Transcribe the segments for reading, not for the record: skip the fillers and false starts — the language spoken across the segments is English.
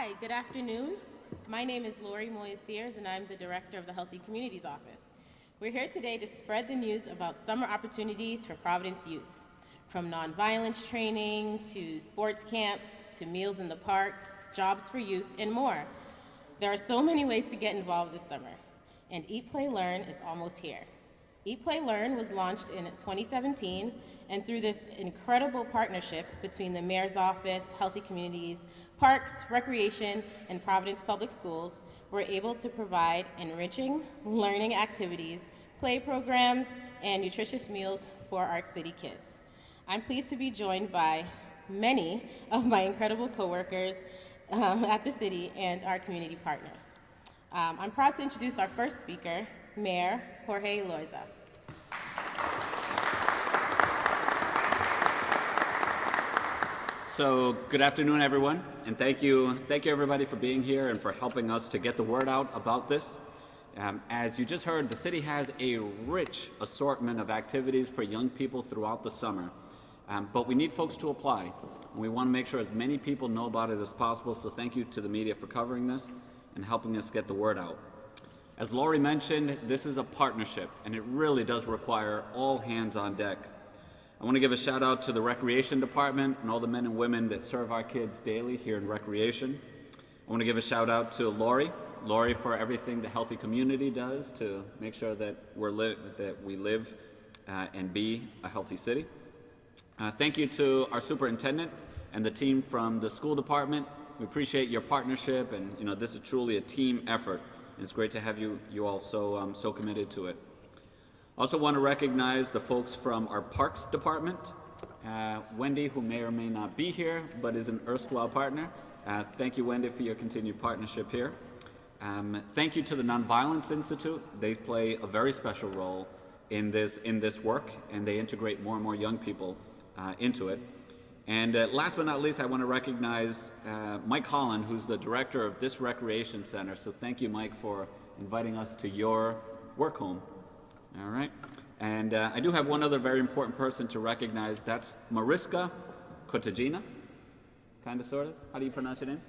Hi, good afternoon. My name is Loyza, and I'm the Director of the Healthy Communities Office. We're here today to spread the news about summer opportunities for Providence youth, from nonviolence training to sports camps to meals in the parks, jobs for youth, and more. There are so many ways to get involved this summer, and Eat, Play, Learn is almost here. Eat, Play, Learn was launched in 2017, and through this incredible partnership between the Mayor's Office, Healthy Communities, Parks, Recreation, and Providence Public Schools, we're able to provide enriching learning activities, play programs, and nutritious meals for our city kids. I'm pleased to be joined by many of my incredible coworkers at the city and our community partners. I'm proud to introduce our first speaker, Mayor Jorge Loyza. So good afternoon, everyone, and thank you everybody for being here and for helping us to get the word out about this. As you just heard, the city has a rich assortment of activities for young people throughout the summer, but we need folks to apply. And we want to make sure as many people know about it as possible, so thank you to the media for covering this and helping us get the word out. As Laurie mentioned, this is a partnership, and it really does require all hands on deck. I want to give a shout out to the Recreation Department and all the men and women that serve our kids daily here in Recreation. I want to give a shout out to Laurie for everything the Healthy Community does to make sure that we live and be a healthy city. Thank you to our superintendent and the team from the school department. We appreciate your partnership, and this is truly a team effort. And it's great to have you all so committed to it. Also want to recognize the folks from our Parks Department. Wendy, who may or may not be here, but is an erstwhile partner. Thank you, Wendy, for your continued partnership here. Thank you to the Nonviolence Institute. They play a very special role in this work, and they integrate more and more young people into it. And last but not least, I want to recognize Mike Holland, who's the director of this recreation center. So thank you, Mike, for inviting us to your work home. All right, and I do have one other very important person to recognize. That's Mariska Kotagina, kind of, sort of. How do you pronounce your name?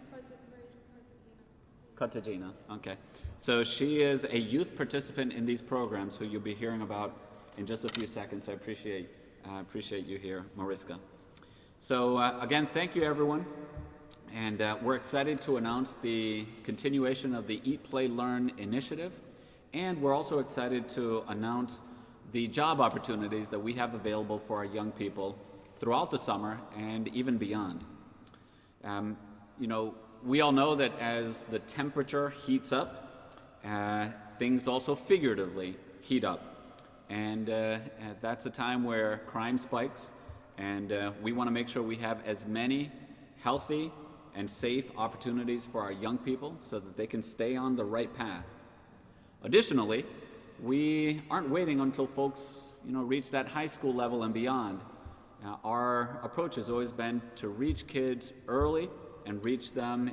Kotagina, okay. So she is a youth participant in these programs who you'll be hearing about in just a few seconds. I appreciate you here, Mariska. So again, thank you, everyone. And we're excited to announce the continuation of the Eat, Play, Learn initiative. And we're also excited to announce the job opportunities that we have available for our young people throughout the summer and even beyond. We all know that as the temperature heats up, things also figuratively heat up. And that's a time where crime spikes, and we want to make sure we have as many healthy and safe opportunities for our young people so that they can stay on the right path. Additionally, we aren't waiting until folks reach that high school level and beyond. Our approach has always been to reach kids early and reach them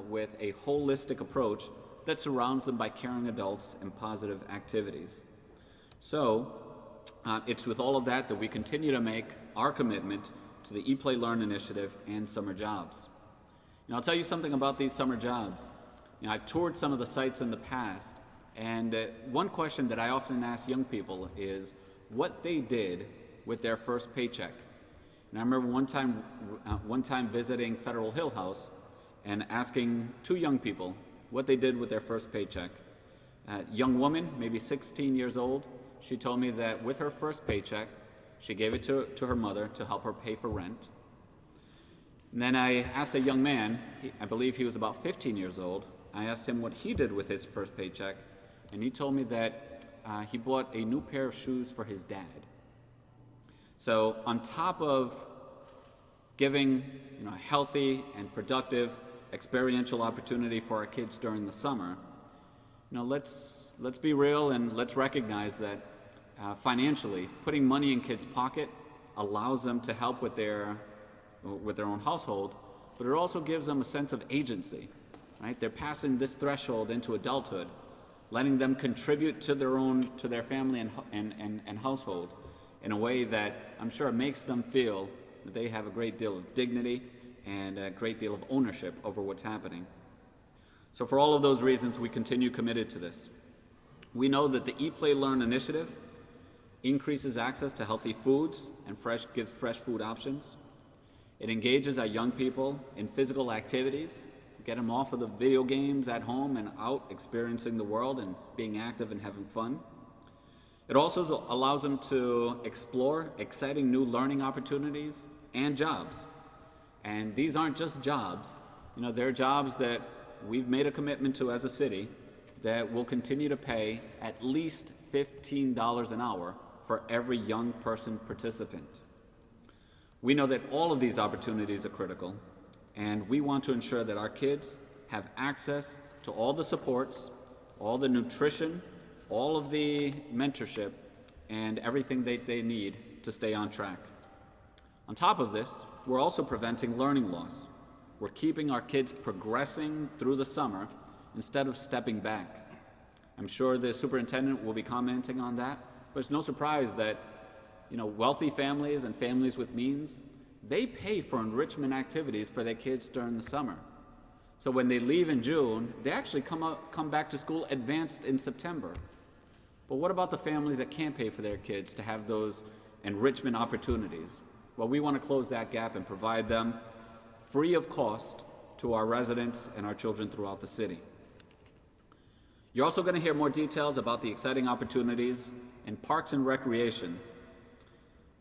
with a holistic approach that surrounds them by caring adults and positive activities. So it's with all of that we continue to make our commitment to the Eat, Play, Learn initiative and summer jobs. I'll tell you something about these summer jobs. I've toured some of the sites in the past, and one question that I often ask young people is what they did with their first paycheck. And I remember one time visiting Federal Hill House and asking two young people what they did with their first paycheck. A young woman, maybe 16 years old, she told me that with her first paycheck, she gave it to her mother to help her pay for rent. And then I asked a young man, I believe he was about 15 years old, I asked him what he did with his first paycheck, and he told me that he bought a new pair of shoes for his dad. So on top of giving a healthy and productive experiential opportunity for our kids during the summer, let's be real and let's recognize that financially, putting money in kids' pocket allows them to help with their own household, but it also gives them a sense of agency. Right? They're passing this threshold into adulthood, letting them contribute to their family and household in a way that I'm sure makes them feel that they have a great deal of dignity and a great deal of ownership over what's happening. So for all of those reasons, we continue committed to this. We know that the Eat, Play, Learn initiative increases access to healthy foods and gives fresh food options. It engages our young people in physical activities, get them off of the video games at home and out experiencing the world and being active and having fun. It also allows them to explore exciting new learning opportunities and jobs. And these aren't just jobs. You know, they're jobs that we've made a commitment to as a city that will continue to pay at least $15 an hour for every young person participant. We know that all of these opportunities are critical, and we want to ensure that our kids have access to all the supports, all the nutrition, all of the mentorship, and everything they need to stay on track. On top of this, we're also preventing learning loss. We're keeping our kids progressing through the summer instead of stepping back. I'm sure the superintendent will be commenting on that, but it's no surprise that, you know, wealthy families and families with means, they pay for enrichment activities for their kids during the summer. So when they leave in June, they actually come back to school advanced in September. But what about the families that can't pay for their kids to have those enrichment opportunities? Well, we want to close that gap and provide them free of cost to our residents and our children throughout the city. You're also going to hear more details about the exciting opportunities in parks and recreation.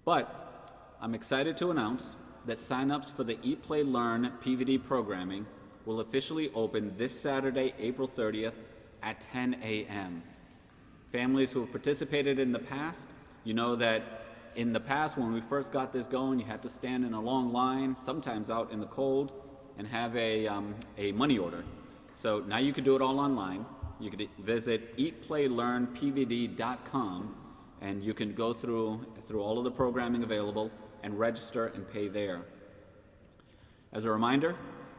But I'm excited to announce that sign-ups for the Eat, Play, Learn PVD programming will officially open this Saturday, April 30th at 10 a.m. Families who have participated in the past, you know that in the past when we first got this going, you had to stand in a long line, sometimes out in the cold, and have a money order. So now you can do it all online. You could visit eatplaylearnpvd.com, and you can go through all of the programming available and register and pay there. As a reminder,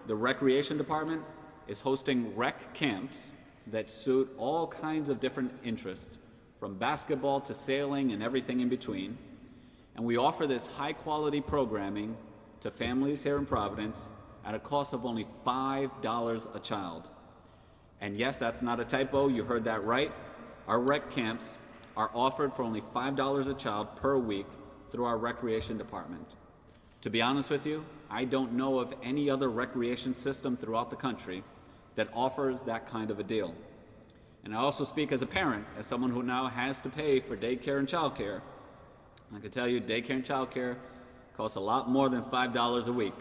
the Recreation Department is hosting rec camps that suit all kinds of different interests, from basketball to sailing and everything in between. And we offer this high-quality programming to families here in Providence at a cost of only $5 a child. And yes, that's not a typo, you heard that right. Our rec camps are offered for only $5 a child per week through our recreation department. To be honest with you, I don't know of any other recreation system throughout the country that offers that kind of a deal. And I also speak as a parent, as someone who now has to pay for daycare and childcare. I can tell you daycare and childcare costs a lot more than $5 a week,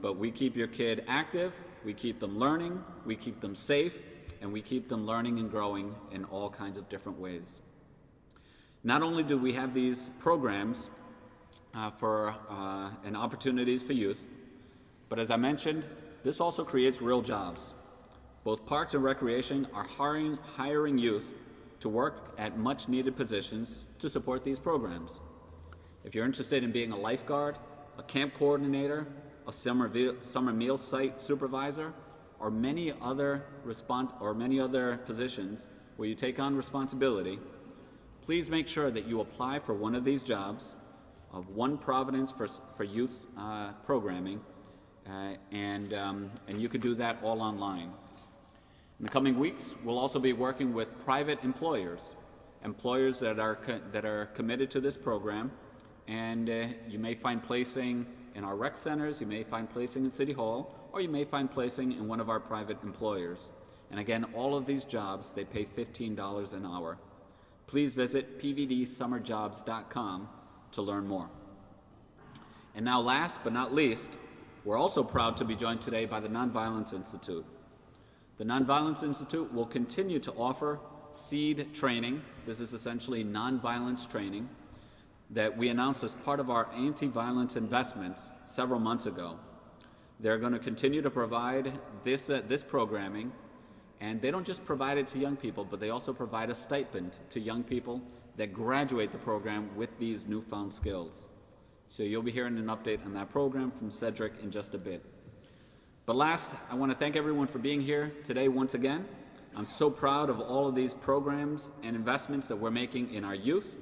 but we keep your kid active, we keep them learning, we keep them safe, and we keep them learning and growing in all kinds of different ways. Not only do we have these programs and opportunities for youth, but as I mentioned, this also creates real jobs. Both Parks and Recreation are hiring youth to work at much needed positions to support these programs. If you're interested in being a lifeguard, a camp coordinator, a summer meal site supervisor, or many other positions where you take on responsibility, please make sure that you apply for one of these jobs of One Providence for Youth programming, and you could do that all online. In the coming weeks, we'll also be working with private employers that are committed to this program, and you may find placing in our rec centers, you may find placing in City Hall, or you may find placing in one of our private employers. And again, all of these jobs, they pay $15 an hour. Please visit pvdsummerjobs.com to learn more. And now last but not least, we're also proud to be joined today by the Nonviolence Institute. The Nonviolence Institute will continue to offer SEED training. This is essentially nonviolence training that we announced as part of our anti-violence investments several months ago. They're going to continue to provide this programming, and they don't just provide it to young people, but they also provide a stipend to young people that graduate the program with these newfound skills. So you'll be hearing an update on that program from Cedric in just a bit. But last, I want to thank everyone for being here today once again. I'm so proud of all of these programs and investments that we're making in our youth,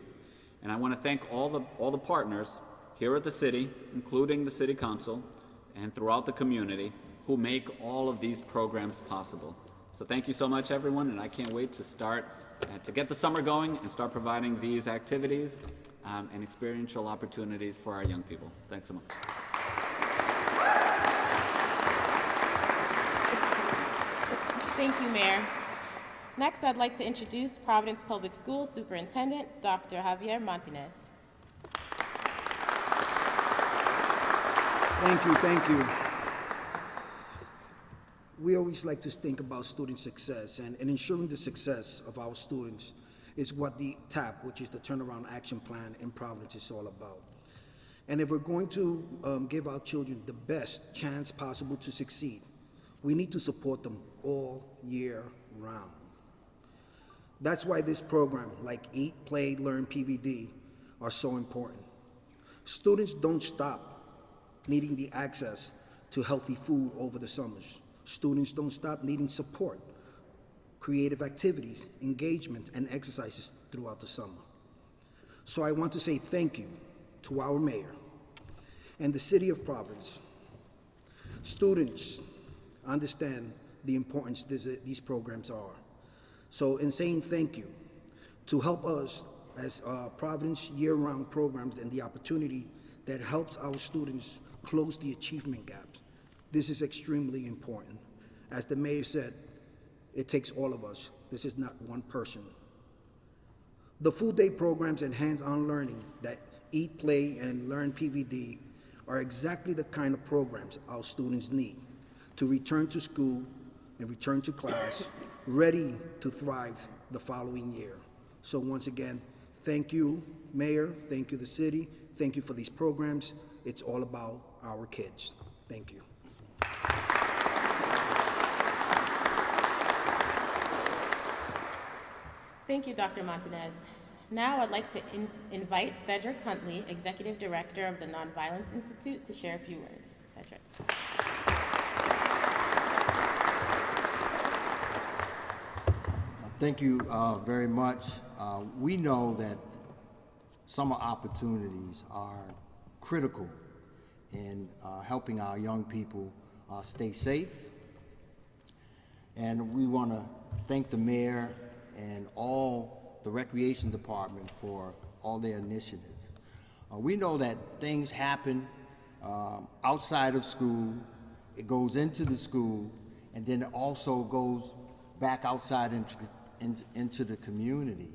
and I want to thank all the partners here at the city, including the City Council, and throughout the community, who make all of these programs possible. So thank you so much, everyone, and I can't wait to start to get the summer going and start providing these activities and experiential opportunities for our young people. Thanks so much. Thank you, Mayor. Next, I'd like to introduce Providence Public Schools Superintendent, Dr. Javier Martinez. Thank you. We always like to think about student success, and ensuring the success of our students is what the TAP, which is the Turnaround Action Plan in Providence, is all about. And if we're going to give our children the best chance possible to succeed, we need to support them all year round. That's why this program, like Eat, Play, Learn, PVD, are so important. Students don't stop needing the access to healthy food over the summers. Students don't stop needing support, creative activities, engagement, and exercises throughout the summer. So I want to say thank you to our mayor and the city of Providence. Students understand the importance these programs are. So in saying thank you, to help us as Providence year-round programs and the opportunity that helps our students close the achievement gaps, this is extremely important. As the mayor said, it takes all of us. This is not one person. The full day programs and hands-on learning that Eat, Play, and Learn PVD are exactly the kind of programs our students need to return to school and return to class, ready to thrive the following year. So once again, thank you, Mayor, thank you, the city, thank you for these programs. It's all about our kids. Thank you. Thank you, Dr. Martinez. Now I'd like to invite Cedric Huntley, Executive Director of the Nonviolence Institute, to share a few words. Cedric. Thank you very much. We know that summer opportunities are critical in helping our young people stay safe. And we want to thank the mayor and all the recreation department for all their initiatives. We know that things happen outside of school, it goes into the school, and then it also goes back outside into the community.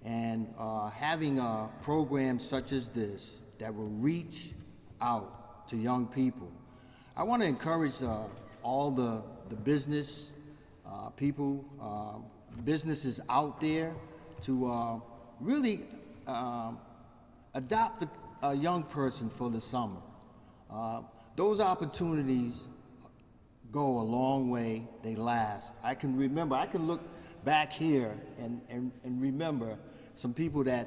And having programs such as this that will reach out to young people. I want to encourage all the business people, businesses out there to really adopt a young person for the summer. Those opportunities go a long way, they last. I can look back here and remember some people that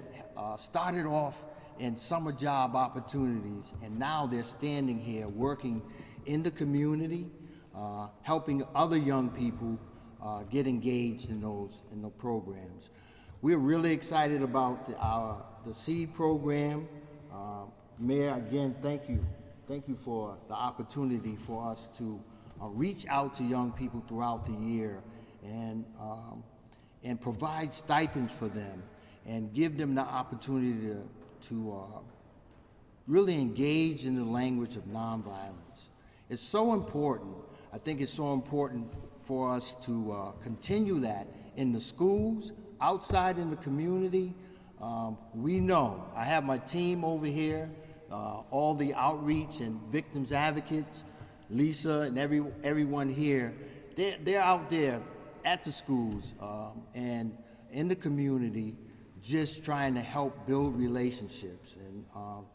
started off in summer job opportunities, and now they're standing here working in the community, helping other young people get engaged in those programs. We're really excited about the SEED program. Mayor, again, thank you. Thank you for the opportunity for us to reach out to young people throughout the year and provide stipends for them and give them the opportunity to really engage in the language of nonviolence. It's so important. I think it's so important for us to continue that in the schools, outside in the community. We know, I have my team over here, all the outreach and victims advocates, Lisa and everyone here, they're out there at the schools and in the community just trying to help build relationships. And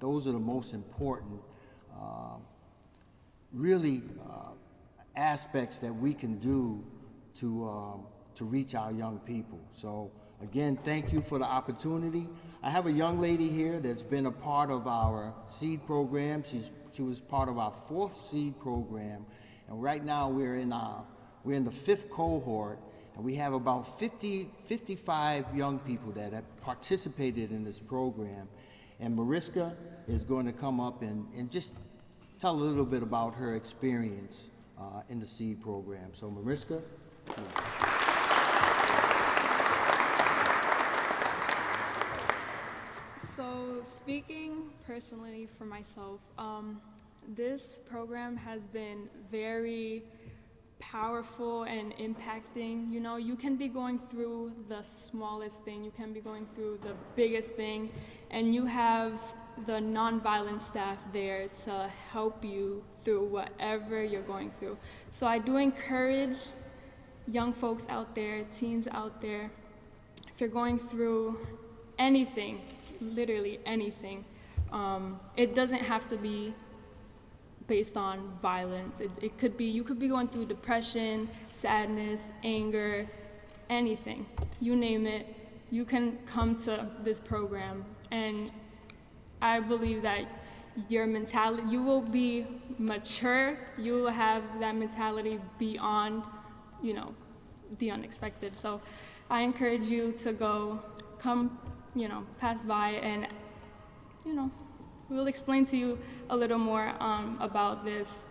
those are the most important, really, aspects that we can do to reach our young people. So again, thank you for the opportunity. I have a young lady here that's been a part of our SEED program. She was part of our 4th SEED program, and right now we're in the 5th cohort, and we have about 55 young people that have participated in this program. And Mariska is going to come up and just tell a little bit about her experience in the SEED program. So Mariska. So speaking personally for myself, this program has been very powerful and impacting. You know, you can be going through the smallest thing, you can be going through the biggest thing, and you have the nonviolent staff there to help you through whatever you're going through. So I do encourage young folks out there, teens out there, if you're going through anything, literally anything, it doesn't have to be based on violence. It could be, you could be going through depression, sadness, anger, anything, you name it, you can come to this program. And I believe that your mentality, you will be mature, you will have that mentality beyond, you know, the unexpected. So I encourage you to come, you know, pass by, and, you know, we'll explain to you a little more about this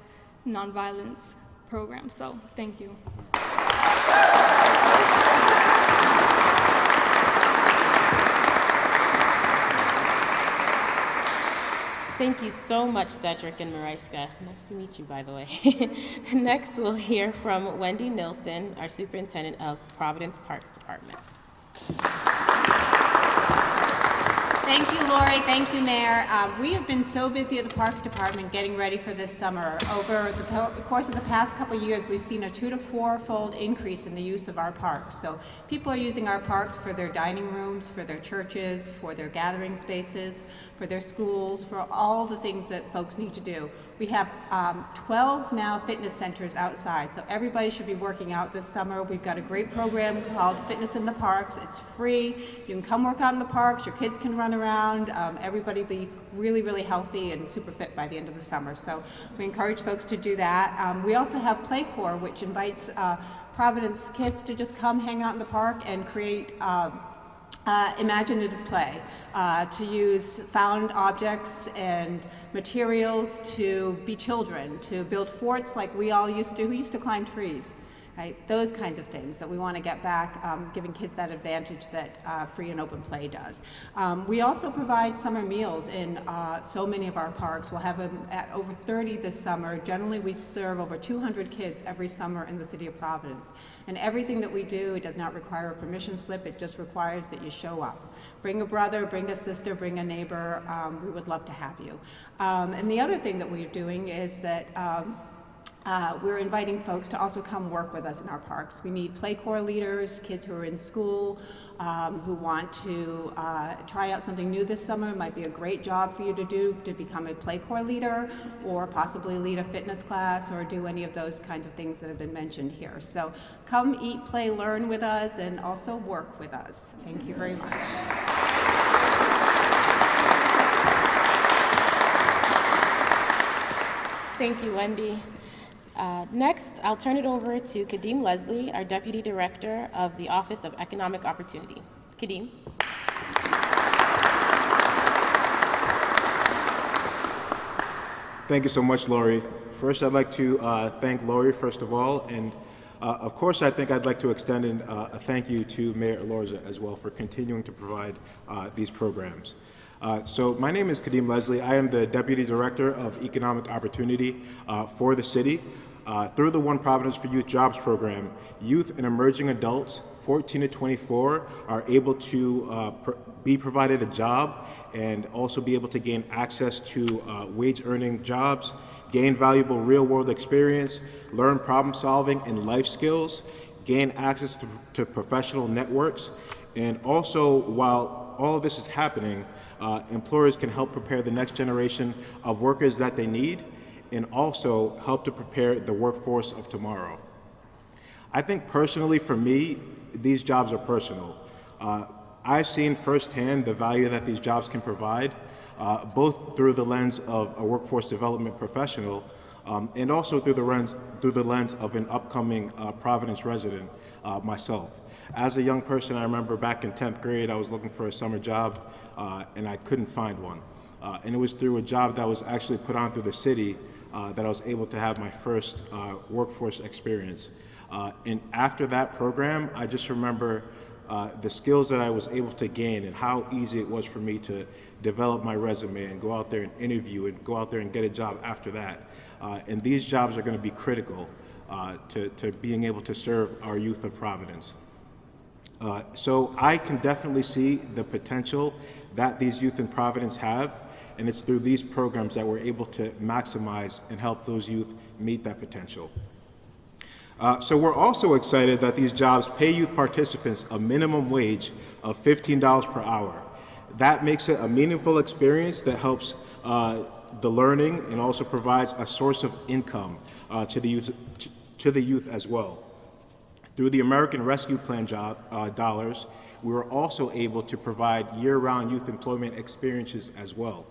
nonviolence program. So thank you. Thank you so much, Cedric and Mariska. Nice to meet you, by the way. Next, we'll hear from Wendy Nilsson, our Superintendent of Providence Parks Department. Thank you, Lori. Thank you, Mayor. We have been so busy at the Parks Department getting ready for this summer. Over the course of the past couple of years, we've seen a 2- to 4-fold increase in the use of our parks. So people are using our parks for their dining rooms, for their churches, for their gathering spaces, for their schools, for all the things that folks need to do. We have 12 now fitness centers outside, so everybody should be working out this summer. We've got a great program called Fitness in the Parks. It's free. You can come work out in the parks. Your kids can run around. Everybody will be really, really healthy and super fit by the end of the summer. So we encourage folks to do that. We also have Play Corps, which invites Providence kids to just come hang out in the park and create imaginative play, to use found objects and materials to be children, to build forts like we all used to. Who used to climb trees? Right? Those kinds of things that we want to get back, giving kids that advantage that free and open play does. We also provide summer meals in so many of our parks. We'll have them at over 30 this summer. Generally, we serve over 200 kids every summer in the city of Providence. And everything that we do, it does not require a permission slip. It just requires that you show up. Bring a brother, bring a sister, bring a neighbor. We would love to have you. And the other thing that we're doing is that we're inviting folks to also come work with us in our parks. We need Play Corps leaders, kids who are in school, who want to try out something new this summer. It might be a great job for you to do, to become a Play Corps leader, or possibly lead a fitness class, or do any of those kinds of things that have been mentioned here. So come eat, play, learn with us, and also work with us. Thank you very much. Thank you, Wendy. Next, I'll turn it over to Kadeem Leslie, our Deputy Director of the Office of Economic Opportunity. Kadeem. Thank you so much, Lori. First, I'd like to thank Lori, first of all, and of course, I think I'd like to extend a thank you to Mayor Elorza as well for continuing to provide these programs. So my name is Kadeem Leslie. I am the Deputy Director of Economic Opportunity for the city. Through the One Providence for Youth Jobs program, youth and emerging adults 14 to 24 are able to be provided a job and also be able to gain access to wage-earning jobs, gain valuable real-world experience, learn problem-solving and life skills, gain access to professional networks, and also, while all of this is happening, employers can help prepare the next generation of workers that they need, and also help to prepare the workforce of tomorrow. I think personally for me, these jobs are personal. I've seen firsthand the value that these jobs can provide, both through the lens of a workforce development professional, and also through the lens of an upcoming Providence resident, myself. As a young person, I remember back in 10th grade, I was looking for a summer job, and I couldn't find one. And it was through a job that was actually put on through the city that I was able to have my first workforce experience. And after that program, I just remember the skills that I was able to gain and how easy it was for me to develop my resume and go out there and interview and go out there and get a job after that. And these jobs are going to be critical to being able to serve our youth of Providence. So I can definitely see the potential that these youth in Providence have, and it's through these programs that we're able to maximize and help those youth meet that potential. So we're also excited that these jobs pay youth participants a minimum wage of $15 per hour. That makes it a meaningful experience that helps the learning and also provides a source of income to the youth as well. Through the American Rescue Plan dollars, we were also able to provide year-round youth employment experiences as well.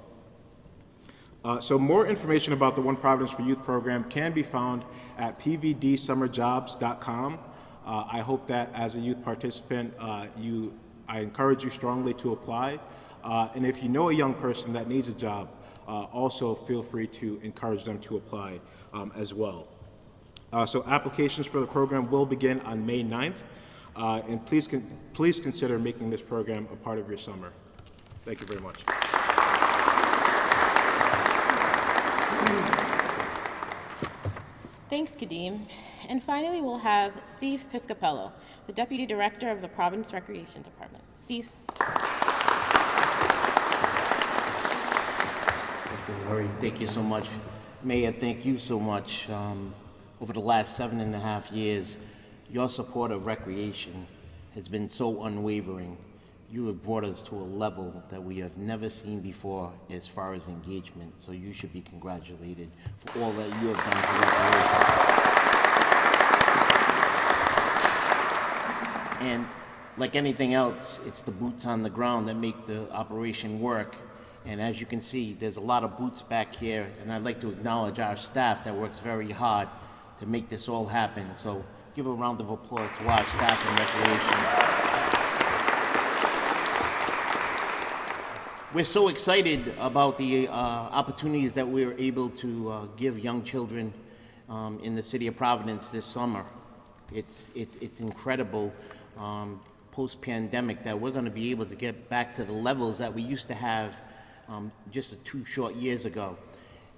So more information about the One Providence for Youth program can be found at pvdsummerjobs.com. I hope that as a youth participant, I encourage you strongly to apply. And if you know a young person that needs a job, also feel free to encourage them to apply as well. So applications for the program will begin on May 9th. And please consider making this program a part of your summer. Thank you very much. Thanks, Kadeem. And finally, we'll have Steve Piscapello, the Deputy Director of the Providence Recreation Department. Steve. Lori, thank you so much. Mayor, thank you so much. Over the last 7.5 years, your support of recreation has been so unwavering. You have brought us to a level that we have never seen before as far as engagement, so you should be congratulated for all that you have done for recreation. And like anything else, it's the boots on the ground that make the operation work. And as you can see, there's a lot of boots back here, and I'd like to acknowledge our staff that works very hard to make this all happen. So give a round of applause to our staff in recreation. We're so excited about the opportunities that we're able to give young children in the city of Providence this summer. It's incredible post-pandemic that we're going to be able to get back to the levels that we used to have just 2 short years ago.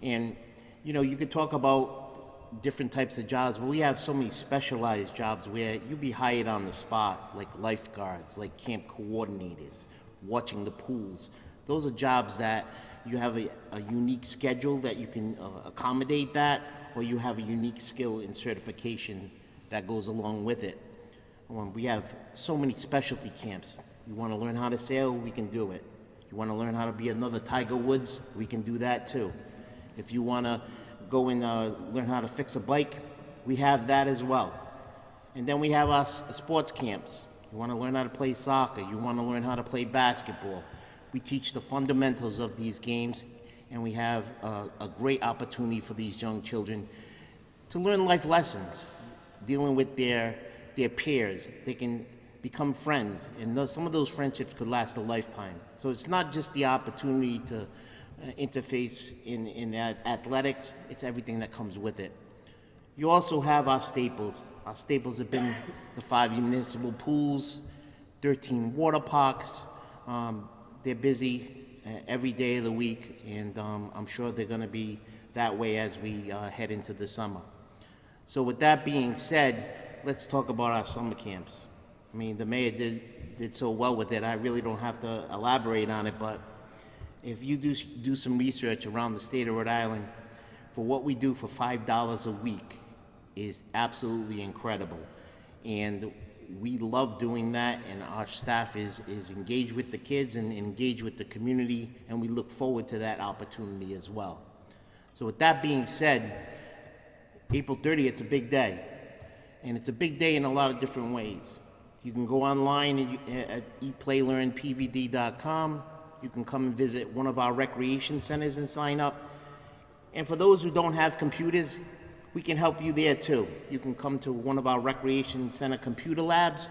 And you know, you could talk about different types of jobs, but we have so many specialized jobs where you be hired on the spot, like lifeguards, like camp coordinators, watching the pools. Those are jobs that you have a unique schedule that you can accommodate that, or you have a unique skill and certification that goes along with it. We have so many specialty camps. You want to learn how to sail, we can do it. You want to learn how to be another Tiger Woods, we can do that too. If you want to go and learn how to fix a bike, we have that as well. And then we have our sports camps. You want to learn how to play soccer, you want to learn how to play basketball. We teach the fundamentals of these games, and we have a great opportunity for these young children to learn life lessons, dealing with their peers. They can become friends, and some of those friendships could last a lifetime. So it's not just the opportunity to interface in athletics, it's everything that comes with it. You also have our staples. Our staples have been the 5 municipal pools, 13 water parks. They're busy every day of the week, and I'm sure they're going to be that way as we head into the summer. So with that being said, let's talk about our summer camps. I mean, the mayor did so well with it, I really don't have to elaborate on it, but if you do some research around the state of Rhode Island, for what we do for $5 a week is absolutely incredible. And we love doing that, and our staff is engaged with the kids and engaged with the community, and we look forward to that opportunity as well. So with that being said, April 30th, it's a big day. And it's a big day in a lot of different ways. You can go online at eatplaylearnpvd.com. You can come and visit one of our recreation centers and sign up. And for those who don't have computers, we can help you there too. You can come to one of our recreation center computer labs,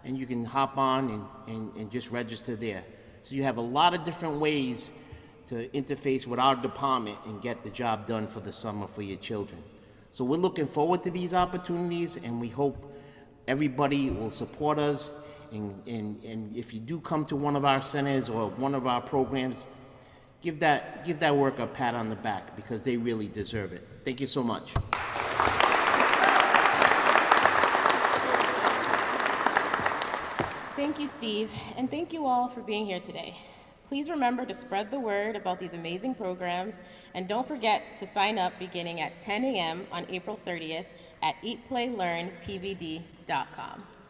and you can hop on and just register there. So you have a lot of different ways to interface with our department and get the job done for the summer for your children. So we're looking forward to these opportunities, and we hope everybody will support us. And if you do come to one of our centers or one of our programs, give that worker a pat on the back, because they really deserve it. Thank you so much. Thank you, Steve, and thank you all for being here today. Please remember to spread the word about these amazing programs, and don't forget to sign up beginning at 10 a.m. on April 30th at eatplaylearnpvd.com.